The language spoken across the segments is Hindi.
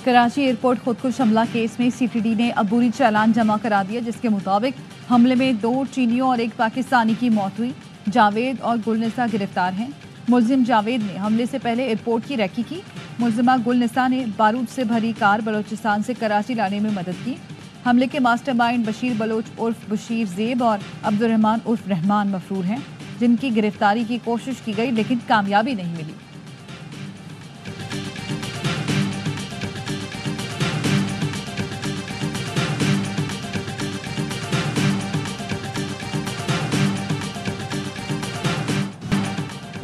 कराची एयरपोर्ट खुदकुश हमला केस में सीटीडी ने अबूरी चालान जमा करा दिया, जिसके मुताबिक हमले में 2 चीनियों और 1 पाकिस्तानी की मौत हुई। जावेद और गुलनिसा गिरफ्तार हैं। मुलजिम जावेद ने हमले से पहले एयरपोर्ट की रैकी की। मुलजिमा गुलनिसा ने बारूद से भरी कार बलोचिस्तान से कराची लाने में मदद की। हमले के मास्टरमाइंड बशीर बलोच उर्फ बशीर जेब और अब्दुर्रहमान उर्फ रहमान मफरूर हैं, जिनकी गिरफ्तारी की कोशिश की गई लेकिन कामयाबी नहीं मिली।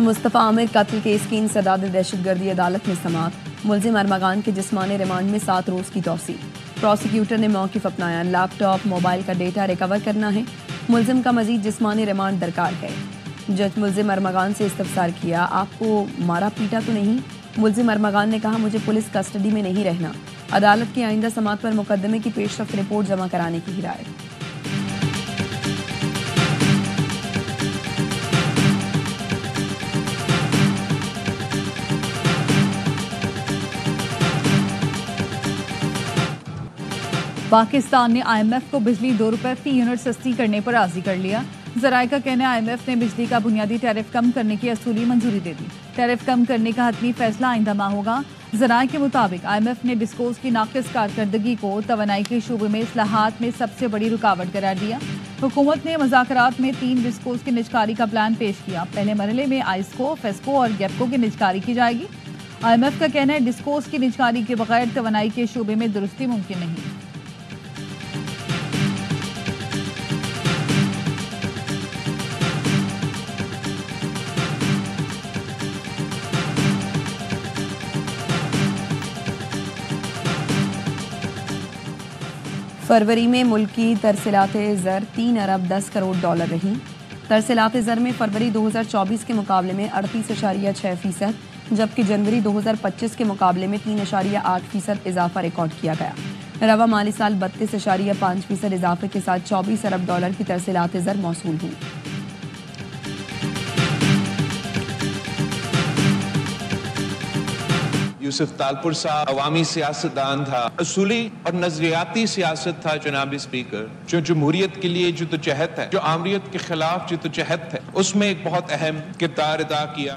मुस्तफ़ा आमिर कत्ल केस की इंसदाद दहशतगर्दी अदालत में समाअत। मुलजिम अरमगान के जिस्मानी रिमांड में 7 रोज़ की तौसी। प्रोसिक्यूटर ने मौक़िफ़ अपनाया, लैपटॉप मोबाइल का डेटा रिकवर करना है। मुलजिम का मजीद जिस्मानी रिमांड दरकार है। जज मुलजिम अरमगान से इस्तफसार किया, आपको मारा पीटा तो नहीं? मुलजिम अरमगान ने कहा, मुझे पुलिस कस्टडी में नहीं रहना। अदालत की आइंदा समाअत पर मुकदमे की पेशरफ्त रिपोर्ट जमा कराने की हिदायत। पाकिस्तान ने IMF को बिजली 2 रुपये फी यूनिट सस्ती करने पर राजी कर लिया। ज़राए का कहना है IMF ने बिजली का बुनियादी टैरिफ कम करने की असूली मंजूरी दे दी। टैरिफ कम करने का हतमी फैसला आइंदा माह होगा। ज़राए के मुताबिक IMF ने डिस्कोस की नाकिस कारकर्दगी को तवानाई के शूबे में इस्लाहात में सबसे बड़ी रुकावट करार दिया। हुकूमत ने मुज़ाकरात में 3 डिस्कोस की निजकारी का प्लान पेश किया। पहले मरहले में आइस्को, फेस्को और गैपको की निजकारी की जाएगी। IMF का कहना है डिस्कोस की निजकारी के बगैर तवानाई के शूबे में दुरुस्ती मुमकिन नहीं। फरवरी में मुल्की तरसीलात ज़र 3 अरब 10 करोड़ डॉलर रहीं। तरसीलात ज़र में फरवरी 2024 के मुकाबले में 38.6%, जबकि जनवरी 2025 के मुकाबले में 3.8% इजाफा रिकॉर्ड किया गया। रवा माली साल 32.5% इजाफे के साथ 24 अरब डॉलर की तरसीलात ज़र मौसूल हुई। यूसुफ तालपुर साहब अवामी सियासतदान था, असूली और नजरियाती सियासत था जनाब स्पीकर, जो जमहूरियत के लिए जद्दोजहद है, जो आमरीत के खिलाफ जद्दोजहद है, उसमें एक बहुत अहम किरदार अदा किया।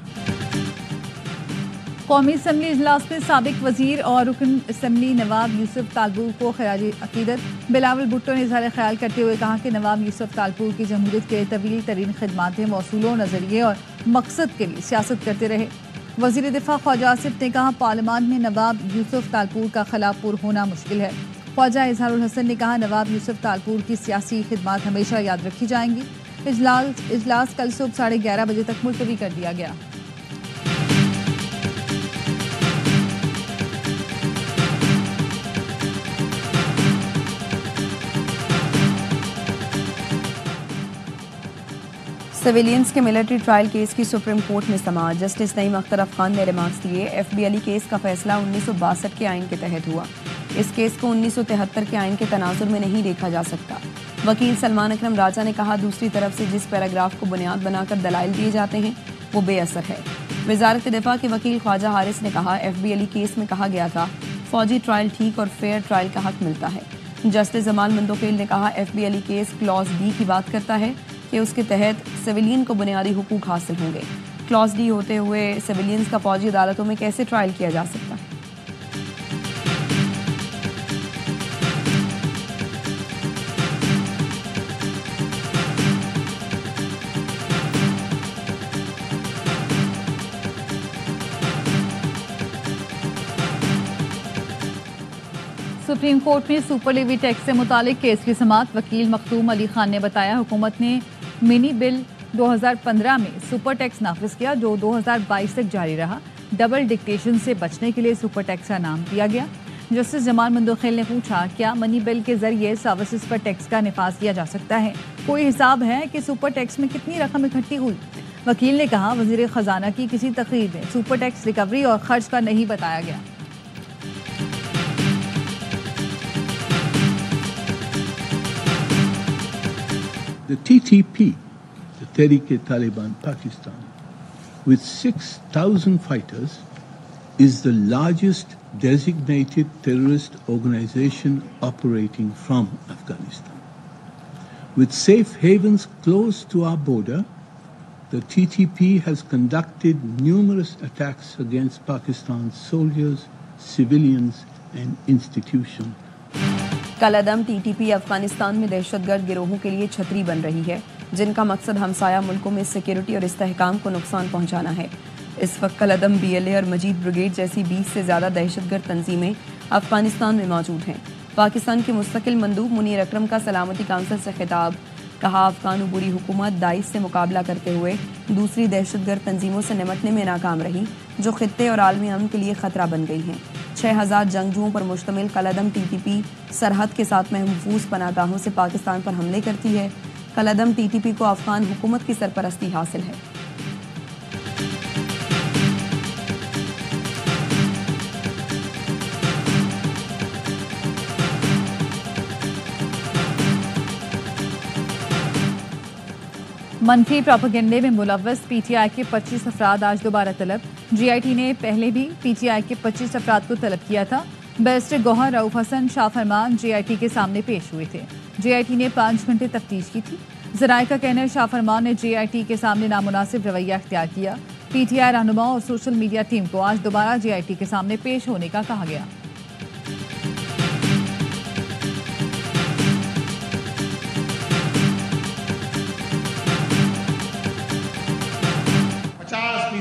कौमी असम्बली इजलास में साबिक वजीर और रुकन असम्बली नवाब यूसुफ तालपुर को खराज अकीदत। बिलावल भुट्टो ने इज़हार ख्याल करते हुए कहा कि नवाब यूसुफ तालपुर की जमहूरियत के तवील तरीन खिदमातें, मौसूलों, नजरिए और मकसद के लिए सियासत करते रहे। वज़ीर दिफा ख्वाजा आसिफ ने कहा, पार्लियामान में नवाब यूसुफ तालपुर का खिलाफपुर होना मुश्किल है। ख्वाजा इजहारुल हसन ने कहा, नवाब यूसुफ तालपुर की सियासी खिदमात हमेशा याद रखी जाएंगी। इजलास कल सुबह 11:30 बजे तक मुलतवी कर दिया गया। सिविलियंस के मिलिट्री ट्रायल केस की सुप्रीम कोर्ट में समाअत। जस्टिस नईम अख्तर अफखान ने रिमार्क्स दिए। FBLE केस का फैसला 1962 के आइन के तहत हुआ। इस केस को 1973 के आइन के तनाजुर में नहीं देखा जा सकता। वकील सलमान अकरम राजा ने कहा, दूसरी तरफ से जिस पैराग्राफ को बुनियाद बनाकर दलाइल दिए जाते हैं वो बेअसर है। वजारत दिफा के वकील ख्वाजा हारिस ने कहा, FBLE केस में कहा गया था फौजी ट्रायल ठीक और फेयर ट्रायल का हक मिलता है। जस्टिस जमाल मंदोखेल ने कहा, FBLE केस क्लॉज D की बात करता है कि उसके तहत सिविलियन को बुनियादी हुकूक हासिल होंगे। क्लॉज D होते हुए सिविलियंस का फौजी अदालतों में कैसे ट्रायल किया जा सकता है? सुप्रीम कोर्ट में सुपर लेवी टैक्स से मुतालिक केस की समाअत। वकील मखदूम अली खान ने बताया, हुकूमत ने मिनी बिल 2015 में सुपर टैक्स नाफिज किया, जो 2022 तक जारी रहा। डबल डिक्टेशन से बचने के लिए सुपर टैक्स का नाम दिया गया। जस्टिस जमाल मंदोखेल ने पूछा, क्या मनी बिल के जरिए सर्विसेज पर टैक्स का निफाज किया जा सकता है? कोई हिसाब है कि सुपर टैक्स में कितनी रकम इकट्ठी हुई? वकील ने कहा, वजीर खजाना की किसी तकरीर में सुपर टैक्स रिकवरी और खर्च का नहीं बताया गया। The TTP, the Tehreek-e-Taliban Pakistan, with 6,000 fighters, is the largest designated terrorist organization operating from Afghanistan. With safe havens close to our border, the TTP has conducted numerous attacks against Pakistan's soldiers, civilians, and institutions. कलअदम टीटीपी अफगानिस्तान में दहशतगर्द गिरोहों के लिए छतरी बन रही है, जिनका मकसद हमसाया मुल्कों में सिक्योरिटी और इस्तेहकाम को नुकसान पहुंचाना है। इस वक्त कलअदम, BLA और मजीद ब्रिगेड जैसी 20 से ज़्यादा दहशतगर्द तंजीमें अफगानिस्तान में मौजूद हैं। पाकिस्तान के मुस्तकिल मंदूब मुनीर अकरम का सलामती काउंसिल से खिताब, कहा अफगान उबूरी हुकूमत दाइश से मुकाबला करते हुए दूसरी दहशतगर्द तंजीमों से निमटने में नाकाम रही, जो खित्ते और आलमी अमन के लिए खतरा बन गई हैं। 6000 जंगजुओं पर मुश्तमिल कलअदम TTP सरहद के साथ महफूज पनागाहों से पाकिस्तान पर हमले करती है। कलअदम TTP को अफगान हुकूमत की सरपरस्ती हासिल है। मनफी प्रोपेगेंडे में मुलव्वस PTI के 25 अफराद आज दोबारा तलब। GIT ने पहले भी PTI के 25 अफराद को तलब किया था। बैरिस्टर गौहर रऊफ हसन शाह फरमान GIT के सामने पेश हुए थे। GIT ने 5 घंटे तफ्तीश की थी। ज़राए का कहना है शाह फरमान ने GIT के सामने नामुनासिब रवैया अख्तियार किया। PTI रहनुमा और सोशल मीडिया टीम को आज दोबारा GIT के सामने पेश होने का कहा गया।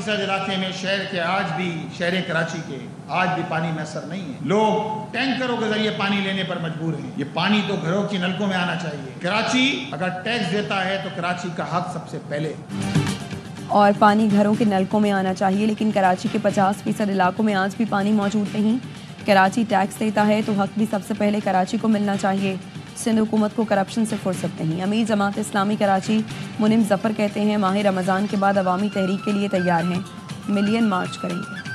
इलाके में शहर कराची के आज भी पानी मैसर नहीं है। लोग टैंकरों के जरिए पानी लेने पर मजबूर हैं। ये पानी तो घरों की नलकों में आना चाहिए। कराची अगर टैक्स देता है तो कराची का हक सबसे पहले। और पानी घरों के नलकों में आना चाहिए, लेकिन कराची के 50% इलाकों में आज भी पानी मौजूद नहीं। कराची टैक्स देता है तो हक भी सबसे पहले कराची को मिलना चाहिए। सिंध हुकूमत को करप्शन से फुर्सत नहीं। अमीर जमात इस्लामी कराची मुनिम जफर कहते हैं माह रमज़ान के बाद अवामी तहरीक के लिए तैयार हैं, मिलियन मार्च करेंगे।